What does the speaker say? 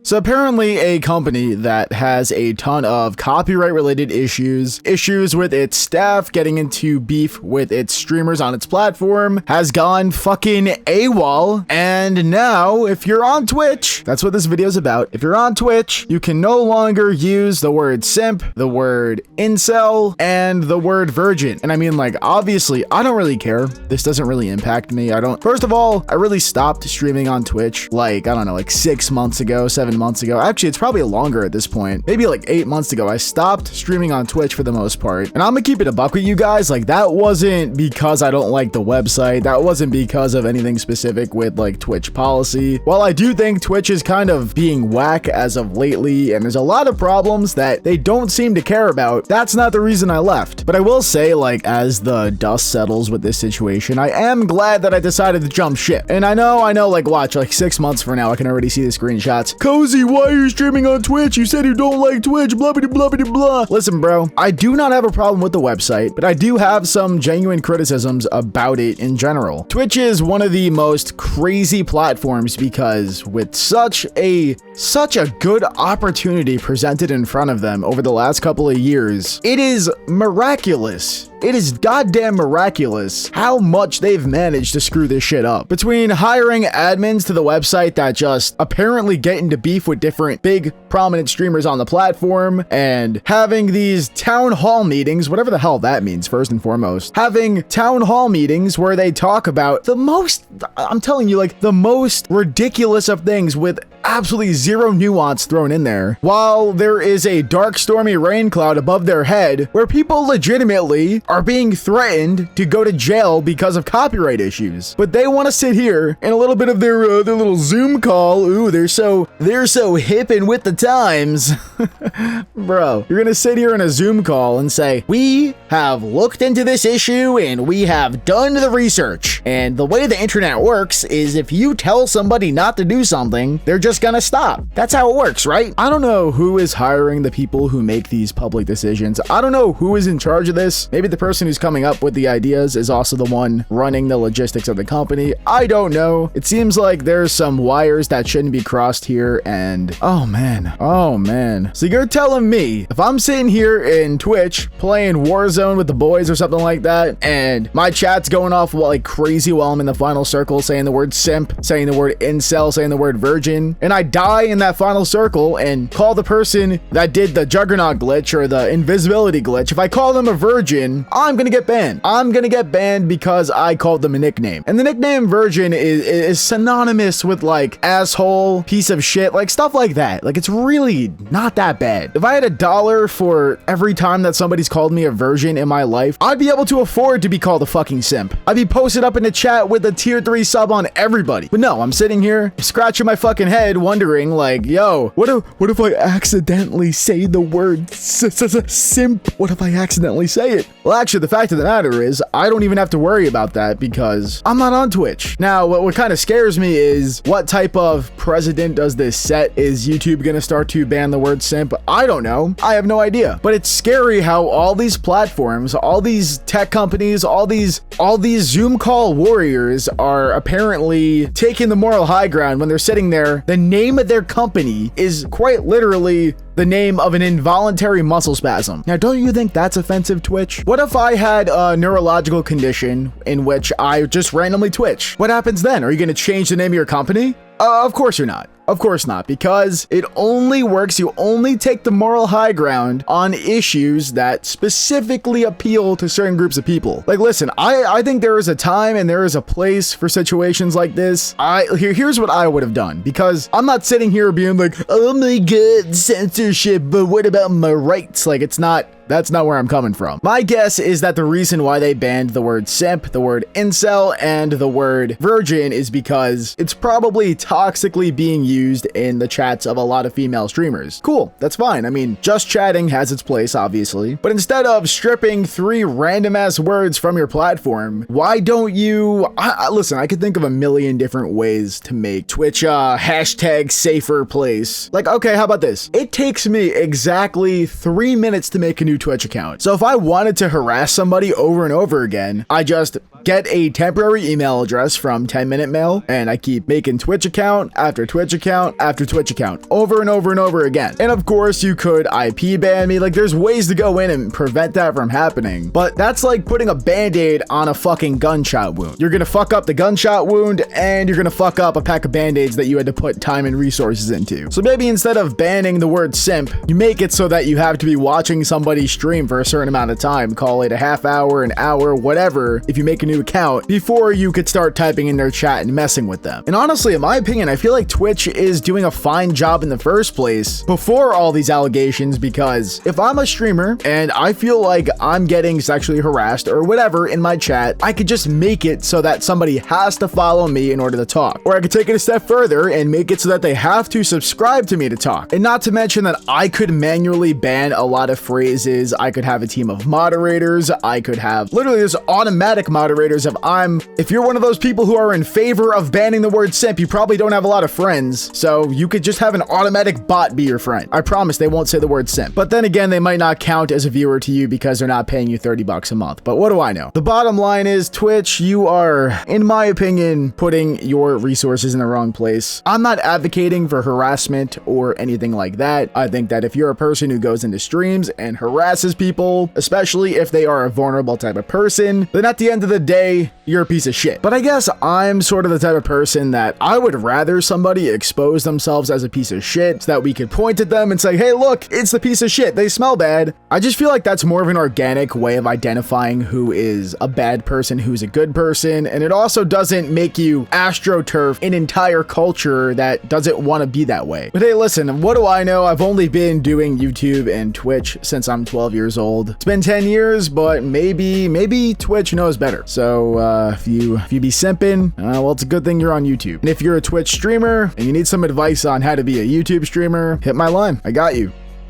So apparently a company that has a ton of copyright related issues with its staff, getting into beef with its streamers on its platform, has gone fucking AWOL. And now if you're on Twitch, that's what this video is about. If you're on Twitch, you can no longer use the word simp, the word incel, and the word virgin. And I mean, like, obviously I don't really care. This doesn't really impact me. First of all, I really stopped streaming on Twitch like, I don't know, like 6 months ago, 7 months ago. Actually, it's probably longer at this point. Maybe like 8 months ago, I stopped streaming on Twitch for the most part. And I'm gonna keep it a buck with you guys. Like, that wasn't because I don't like the website. That wasn't because of anything specific with like Twitch policy. While I do think Twitch is kind of being whack as of lately, and there's a lot of problems that they don't seem to care about, that's not the reason I left. But I will say, like, as the dust settles with this situation, I am glad that I decided to jump ship. And I know, like, watch, like 6 months from now, I can already see the screenshots. Cozy, why are you streaming on Twitch? You said you don't like Twitch, blah, blah, blah, blah, blah. Listen, bro, I do not have a problem with the website, but I do have some genuine criticisms about it in general. Twitch is one of the most crazy platforms because with such a good opportunity presented in front of them over the last couple of years, it is miraculous. It is goddamn miraculous how much they've managed to screw this shit up. Between hiring admins to the website that just apparently get into beef with different big prominent streamers on the platform, and having these town hall meetings, whatever the hell that means, first and foremost, having town hall meetings where they talk about the most, I'm telling you, like the most ridiculous of things with absolutely zero nuance thrown in there, while there is a dark stormy rain cloud above their head where people legitimately are being threatened to go to jail because of copyright issues. But they want to sit here in a little bit of their little Zoom call. Ooh, they're so hip and with the times. Bro, you're gonna sit here in a Zoom call and say, we have looked into this issue and we have done the research. And the way the internet works is if you tell somebody not to do something, they're just gonna stop. That's how it works, right? I don't know who is hiring the people who make these public decisions. I don't know who is in charge of this. Maybe the person who's coming up with the ideas is also the one running the logistics of the company. I don't know. It seems like there's some wires that shouldn't be crossed here, and oh man. So you're telling me if I'm sitting here in Twitch playing Warzone with the boys or something like that, and my chat's going off like crazy while I'm in the final circle saying the word simp, saying the word incel, saying the word virgin, and I die in that final circle and call the person that did the juggernaut glitch or the invisibility glitch, if I call them a virgin, I'm gonna get banned. I'm gonna get banned because I called them a nickname. And the nickname virgin is synonymous with like asshole, piece of shit, like stuff like that. Like, it's really not that bad. If I had $1 for every time that somebody's called me a virgin in my life, I'd be able to afford to be called a fucking simp. I'd be posted up in the chat with a tier 3 sub on everybody. But no, I'm sitting here scratching my fucking head wondering like, yo, what if I accidentally say the word simp? What if I accidentally say it? Well, actually, the fact of the matter is I don't even have to worry about that because I'm not on Twitch. Now, what kind of scares me is what type of precedent does this set? Is YouTube gonna start to ban the word simp? I don't know. I have no idea. But it's scary how all these platforms, all these tech companies, all these Zoom call warriors are apparently taking the moral high ground when they're sitting there. The name of their company is quite literally the name of an involuntary muscle spasm. Now, don't you think that's offensive, Twitch? What if I had a neurological condition in which I just randomly twitch? What happens then? Are you going to change the name of your company? Of course you're not. Of course not, because it only works, you only take the moral high ground on issues that specifically appeal to certain groups of people. Like, listen, I think there is a time and there is a place for situations like this. Here's what I would have done, because I'm not sitting here being like, oh my god, censorship, but what about my rights? Like, that's not where I'm coming from. My guess is that the reason why they banned the word simp, the word incel, and the word virgin is because it's probably toxically being used in the chats of a lot of female streamers. Cool, that's fine. I mean, just chatting has its place, obviously. But instead of stripping 3 random ass words from your platform, why don't you... listen, I could think of a million different ways to make Twitch a hashtag safer place. Like, okay, how about this? It takes me exactly 3 minutes to make a new Twitch account. So if I wanted to harass somebody over and over again, I just get a temporary email address from 10-Minute Mail, and I keep making Twitch account after Twitch account after Twitch account over and over and over again. And of course, you could IP ban me. Like, there's ways to go in and prevent that from happening, but that's like putting a band-aid on a fucking gunshot wound. You're gonna fuck up the gunshot wound, and you're gonna fuck up a pack of band-aids that you had to put time and resources into. So maybe instead of banning the word simp, you make it so that you have to be watching somebody stream for a certain amount of time, call it a half hour, an hour, whatever, if you make a new account, before you could start typing in their chat and messing with them. And honestly, in my opinion, I feel like Twitch is doing a fine job in the first place before all these allegations, because if I'm a streamer and I feel like I'm getting sexually harassed or whatever in my chat, I could just make it so that somebody has to follow me in order to talk. Or I could take it a step further and make it so that they have to subscribe to me to talk. And not to mention that I could manually ban a lot of phrases. I could have a team of moderators. I could have literally there's automatic moderators. If you're one of those people who are in favor of banning the word simp, you probably don't have a lot of friends. So you could just have an automatic bot be your friend. I promise they won't say the word simp. But then again, they might not count as a viewer to you because they're not paying you $30 a month. But what do I know? The bottom line is, Twitch, you are, in my opinion, putting your resources in the wrong place. I'm not advocating for harassment or anything like that. I think that if you're a person who goes into streams and harasses people, especially if they are a vulnerable type of person, then at the end of the day, you're a piece of shit. But I guess I'm sort of the type of person that I would rather somebody expose themselves as a piece of shit so that we could point at them and say, hey, look, it's the piece of shit. They smell bad. I just feel like that's more of an organic way of identifying who is a bad person, who's a good person. And it also doesn't make you astroturf an entire culture that doesn't want to be that way. But hey, listen, what do I know? I've only been doing YouTube and Twitch since I'm 12 years old. It's been 10 years, but maybe Twitch knows better. So if you be simping, well, it's a good thing you're on YouTube. And if you're a Twitch streamer and you need some advice on how to be a YouTube streamer, hit my line. I got you.